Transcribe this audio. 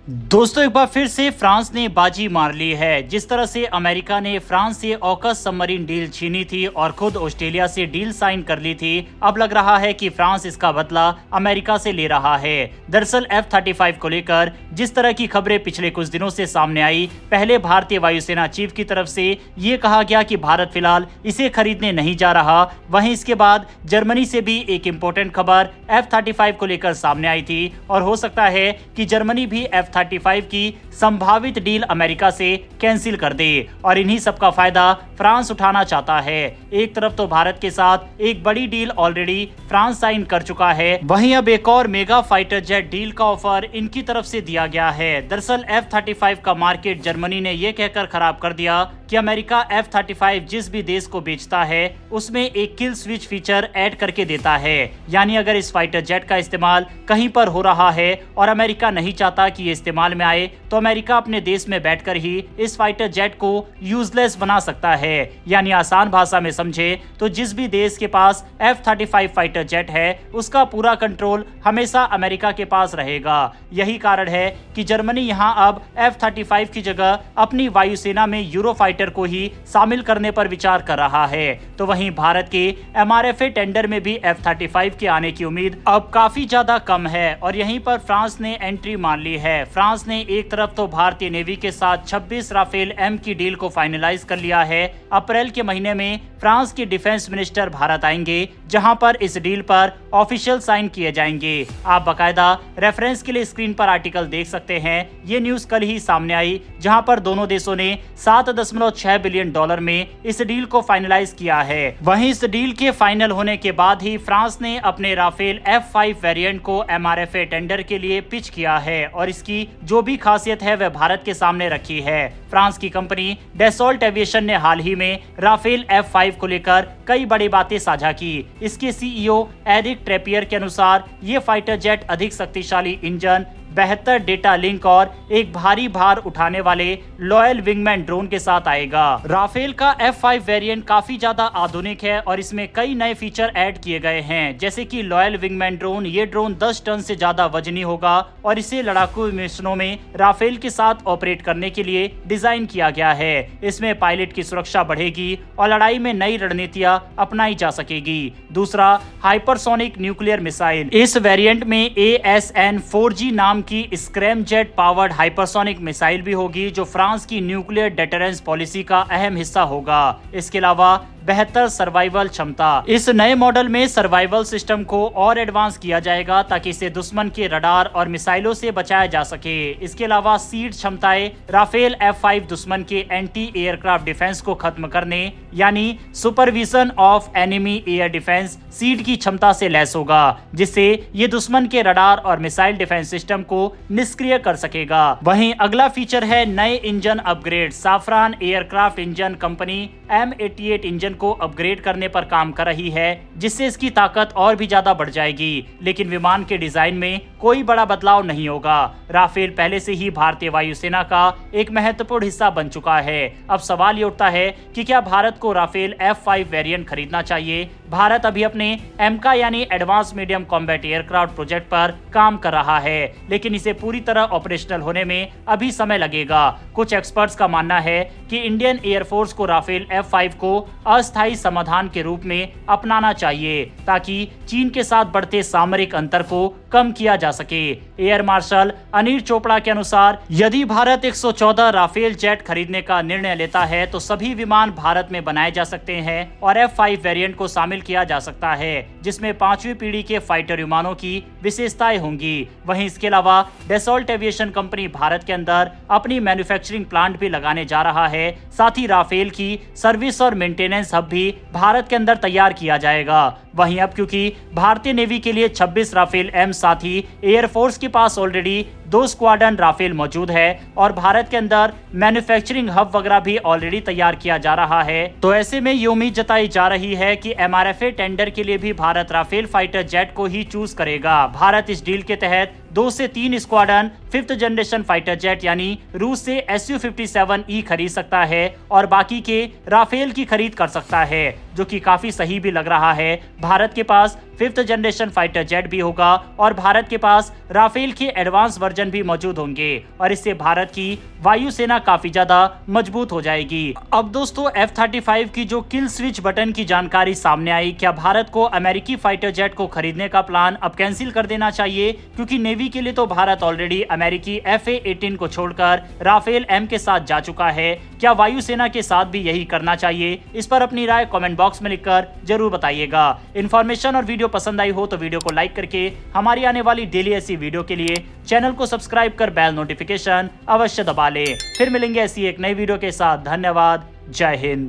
दोस्तों एक बार फिर से फ्रांस ने बाजी मार ली है। जिस तरह से अमेरिका ने फ्रांस से ऑकस सबमरीन डील छीनी थी और खुद ऑस्ट्रेलिया से डील साइन कर ली थी, अब लग रहा है कि फ्रांस इसका बदला अमेरिका से ले रहा है। दरअसल F-35 को लेकर जिस तरह की खबरें पिछले कुछ दिनों से सामने आई, पहले भारतीय वायुसेना चीफ की तरफ से ये कहा गया कि भारत फिलहाल इसे खरीदने नहीं जा रहा। वहीं इसके बाद जर्मनी से भी एक इम्पोर्टेंट खबर F-35 को लेकर सामने आई थी और हो सकता है कि जर्मनी भी F-35 की संभावित डील अमेरिका से कैंसिल कर दे और इन्हीं सबका फायदा फ्रांस उठाना चाहता है। एक तरफ तो भारत के साथ एक बड़ी डील ऑलरेडी फ्रांस साइन कर चुका है, वहीं अब एक और मेगा फाइटर जेट डील का ऑफर इनकी तरफ से दिया गया है। दरअसल F-35 का मार्केट जर्मनी ने यह कहकर खराब कर दिया कि अमेरिका F-35 जिस भी देश को बेचता है उसमें एक किल स्विच फीचर ऐड करके देता है। यानी अगर इस फाइटर जेट का इस्तेमाल कहीं पर हो रहा है और अमेरिका नहीं चाहता कि ये इस्तेमाल में आए, तो अमेरिका अपने देश में बैठकर ही इस फाइटर जेट को यूजलेस बना सकता है। यानी आसान भाषा में समझे तो जिस भी देश के पास F-35 फाइटर जेट है उसका पूरा कंट्रोल हमेशा अमेरिका के पास रहेगा। यही कारण है कि जर्मनी यहां अब F-35 की जगह अपनी वायुसेना में यूरोफाइटर को ही शामिल करने पर विचार कर रहा है। तो वहीं भारत के MRFA टेंडर में भी F-35 के आने की उम्मीद अब काफी ज्यादा कम है और यहीं पर फ्रांस ने एंट्री मान ली है। फ्रांस ने एक तरफ तो भारतीय नेवी के साथ 26 राफेल M की डील को फाइनलाइज कर लिया है। अप्रैल के महीने में फ्रांस के डिफेंस मिनिस्टर भारत आएंगे, जहां पर इस डील पर ऑफिशियल साइन किए जाएंगे। आप बकायदा रेफरेंस के लिए स्क्रीन पर आर्टिकल देख सकते हैं। ये न्यूज कल ही सामने आई, जहां पर दोनों देशों ने 7.6 बिलियन डॉलर में इस डील को फाइनलाइज किया है। वहीं इस डील के फाइनल होने के बाद ही फ्रांस ने अपने राफेल F-5 वेरिएंट को MRFA टेंडर के लिए पिच किया है और इसकी जो भी खासियत है वह भारत के सामने रखी है। फ्रांस की कंपनी डेसॉल्ट एविएशन ने हाल ही में राफेल F-5 को लेकर कई बड़ी बातें साझा की। इसके CEO एरिक ट्रेपियर के अनुसार ये फाइटर जेट अधिक शक्तिशाली इंजन, बेहतर डेटा लिंक और एक भारी भार उठाने वाले लॉयल विंगमैन ड्रोन के साथ आएगा। राफेल का F-5 वेरिएंट काफी ज्यादा आधुनिक है और इसमें कई नए फीचर ऐड किए गए हैं, जैसे कि लॉयल विंगमैन ड्रोन। ये ड्रोन 10 टन से ज्यादा वजनी होगा और इसे लड़ाकू मिशनों में राफेल के साथ ऑपरेट करने के लिए डिजाइन किया गया है। इसमें पायलट की सुरक्षा बढ़ेगी और लड़ाई में नई रणनीतियां अपनाई जा सकेगी। दूसरा, हाइपरसोनिक न्यूक्लियर मिसाइल। इस वेरिएंट में ASN-4G नाम की स्क्रैमजेट पावर्ड हाइपरसोनिक मिसाइल भी होगी, जो फ्रांस की न्यूक्लियर डेटरेंस पॉलिसी का अहम हिस्सा होगा। इसके अलावा बेहतर सर्वाइवल क्षमता। इस नए मॉडल में सर्वाइवल सिस्टम को और एडवांस किया जाएगा ताकि इसे दुश्मन के रडार और मिसाइलों से बचाया जा सके। इसके अलावा सीड क्षमताएं राफेल F-5 दुश्मन के एंटी एयरक्राफ्ट डिफेंस को खत्म करने यानी supervision of enemy air defence seed की क्षमता से लैस होगा, जिससे ये दुश्मन के रडार और मिसाइल डिफेंस सिस्टम को निष्क्रिय कर सकेगा। वहीं अगला फीचर है नए engine upgrade. Safran aircraft engine company M88 engine को अपग्रेड करने पर काम कर रही है, जिससे इसकी ताकत और भी ज्यादा बढ़ जाएगी। लेकिन विमान के डिजाइन में कोई बड़ा बदलाव नहीं होगा। राफेल पहले से ही भारतीय वायुसेना का एक महत्वपूर्ण हिस्सा बन चुका है। अब सवाल ये उठता है कि क्या भारत को राफेल F-5 वेरिएंट खरीदना चाहिए। भारत अभी अपने एमका यानी advance medium combat aircraft project पर काम कर रहा है, लेकिन इसे पूरी तरह ऑपरेशनल होने में अभी समय लगेगा। कुछ एक्सपर्ट्स का मानना है कि इंडियन एयरफोर्स को राफेल F-5 को अस्थायी समाधान के रूप में अपनाना चाहिए, ताकि चीन के साथ बढ़ते सामरिक अंतर को कम किया जा सके। एयर मार्शल अनिल चोपड़ा के अनुसार यदि भारत 114 राफेल जेट खरीदने का निर्णय लेता है तो सभी विमान भारत में बनाए जा सकते हैं और F-5 वेरिएंट को शामिल किया जा सकता है, जिसमें 5वीं पीढ़ी के फाइटर विमानों की विशेषताएं होंगी। वहीं इसके अलावा डेसॉल्ट एविएशन कंपनी भारत के अंदर अपनी मैन्युफैक्चरिंग प्लांट भी लगाने जा रहा है। साथ ही राफेल की सर्विस और मेंटेनेंस हब भी भारत के अंदर तैयार किया जाएगा। वहीं अब क्योंकि भारतीय नेवी के लिए 26 राफेल M, साथ ही एयरफोर्स के पास ऑलरेडी 2 स्क्वाड्रन राफेल मौजूद है और भारत के अंदर मैन्युफैक्चरिंग हब वगैरह भी ऑलरेडी तैयार किया जा रहा है, तो ऐसे में ये उम्मीद जताई जा रही है कि MRFA टेंडर के लिए भी भारत राफेल फाइटर जेट को ही चूज करेगा। भारत इस डील के तहत 2 से 3 squadron 5th generation fighter jet यानी रूस से Su-57E खरीद सकता है और बाकी के राफेल की खरीद कर सकता है, जो कि काफी सही भी लग रहा है। भारत के पास 5th जनरेशन फाइटर जेट भी होगा और भारत के पास राफेल के एडवांस वर्जन दर्जन भी मौजूद होंगे और इससे भारत की वायुसेना काफी ज्यादा मजबूत हो जाएगी। अब दोस्तों F-35 की जो किल स्विच बटन की जानकारी सामने आई, क्या भारत को अमेरिकी फाइटर जेट को खरीदने का प्लान अब कैंसिल कर देना चाहिए? क्योंकि नेवी के लिए तो भारत ऑलरेडी अमेरिकी FA-18 को छोड़कर राफेल M के साथ जा चुका है। क्या वायुसेना के साथ भी यही करना चाहिए? इस पर अपनी राय कमेंट बॉक्स में लिखकर जरूर बताइएगा। इन्फॉर्मेशन और वीडियो पसंद आई हो तो वीडियो को लाइक करके हमारी आने वाली डेली ऐसी वीडियो के लिए चैनल को सब्सक्राइब कर बेल नोटिफिकेशन अवश्य दबा ले। फिर मिलेंगे ऐसी एक नई वीडियो के साथ। धन्यवाद। जय हिंद।